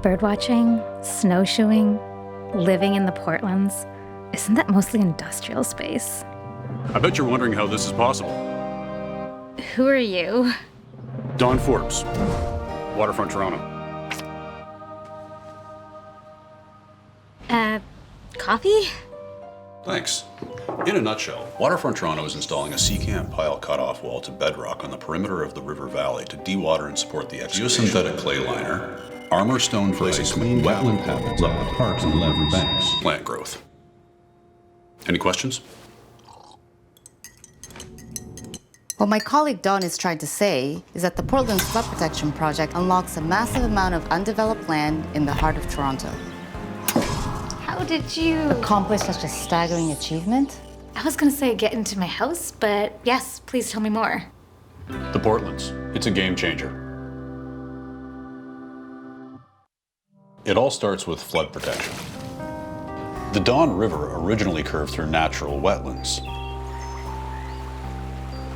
Birdwatching, snowshoeing, living in the Portlands. Isn't that mostly industrial space? I bet you're wondering how this is possible. Who are you? Don Forbes, Waterfront, Toronto. Coffee? Thanks. In a nutshell, Waterfront Toronto is installing a secant pile cutoff wall to bedrock on the perimeter of the river valley to dewater and support the geosynthetic clay liner, armor stone for ice, clean wetland habitat up the parks and river banks. Plant growth. Any questions? What my colleague Don is trying to say is that the Portland's flood protection project unlocks a massive amount of undeveloped land in the heart of Toronto. How did you Accomplish such a staggering achievement? I was gonna say get into my house, but yes, please tell me more. The Portlands. It's a game changer. It all starts with flood protection. The Don River originally curved through natural wetlands.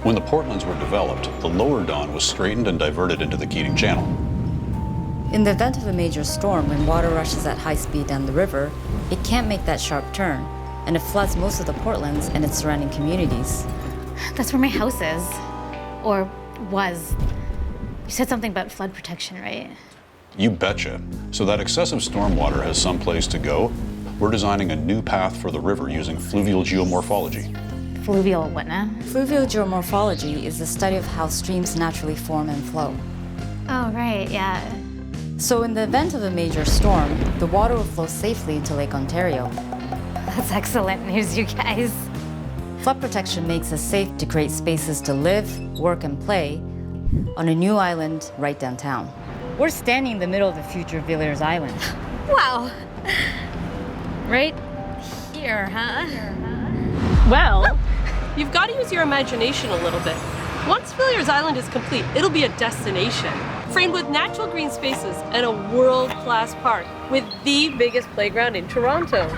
When the Portlands were developed, the lower Don was straightened and diverted into the Keating Channel. In the event of a major storm, when water rushes at high speed down the river, it can't make that sharp turn, and it floods most of the Portlands and its surrounding communities. That's where my house is. Or was. You said something about flood protection, right? You betcha. So that excessive stormwater has some place to go, we're designing a new path for the river using fluvial geomorphology. Fluvial what now? Fluvial geomorphology is the study of how streams naturally form and flow. Oh, right, yeah. So in the event of a major storm, the water will flow safely into Lake Ontario. That's excellent news, you guys. Flood protection makes it safe to create spaces to live, work, and play on a new island right downtown. We're standing in the middle of the future Villiers Island. Wow. Right here, huh? Well, you've got to use your imagination a little bit. Once Villiers Island is complete, it'll be a destination, framed with natural green spaces and a world-class park with the biggest playground in Toronto.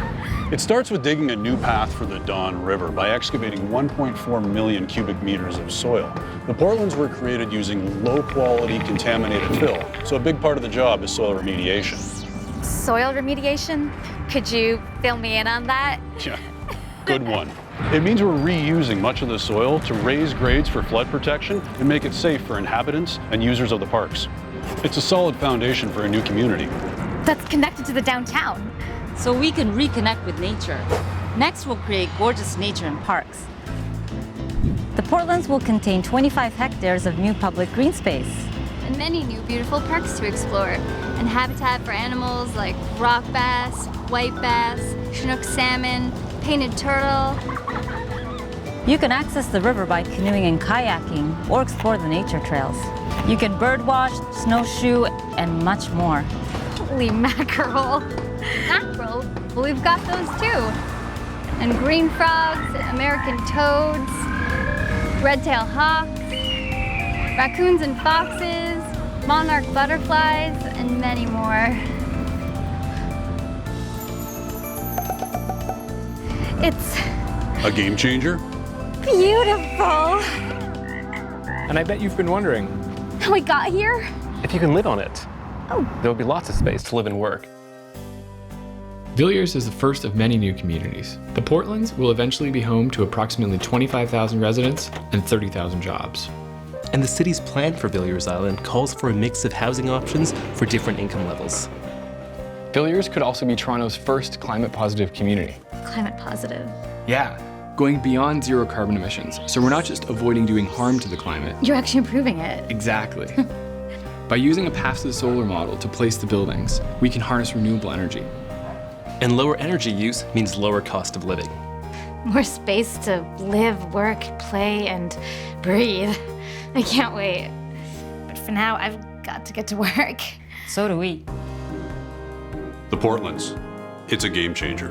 It starts with digging a new path for the Don River by excavating 1.4 million cubic meters of soil. The Portlands were created using low-quality contaminated fill, so a big part of the job is soil remediation. Soil remediation? Could you fill me in on that? Yeah, good one. It means we're reusing much of the soil to raise grades for flood protection and make it safe for inhabitants and users of the parks. It's a solid foundation for a new community. That's connected to the downtown. So we can reconnect with nature. Next, we'll create gorgeous nature and parks. The Portlands will contain 25 hectares of new public green space. And many new beautiful parks to explore, and habitat for animals like rock bass, white bass, Chinook salmon, painted turtle. You can access the river by canoeing and kayaking or explore the nature trails. You can birdwatch, snowshoe, and much more. Holy mackerel. Mackerel? Well, we've got those too. And green frogs, American toads, red-tailed hawks, raccoons and foxes, monarch butterflies, and many more. It's A game changer? beautiful. And I bet you've been wondering, How we got here? if you can live on it. Oh. There will be lots of space to live and work. Villiers is the first of many new communities. The Portlands will eventually be home to approximately 25,000 residents and 30,000 jobs. And the city's plan for Villiers Island calls for a mix of housing options for different income levels. Villiers could also be Toronto's first climate-positive community. Climate positive. Yeah, going beyond zero carbon emissions. So we're not just avoiding doing harm to the climate. You're actually improving it. Exactly. By using a passive solar model to place the buildings, we can harness renewable energy. And lower energy use means lower cost of living. More space to live, work, play, and breathe. I can't wait. But for now, I've got to get to work. So do we. The Portlands. It's a game changer.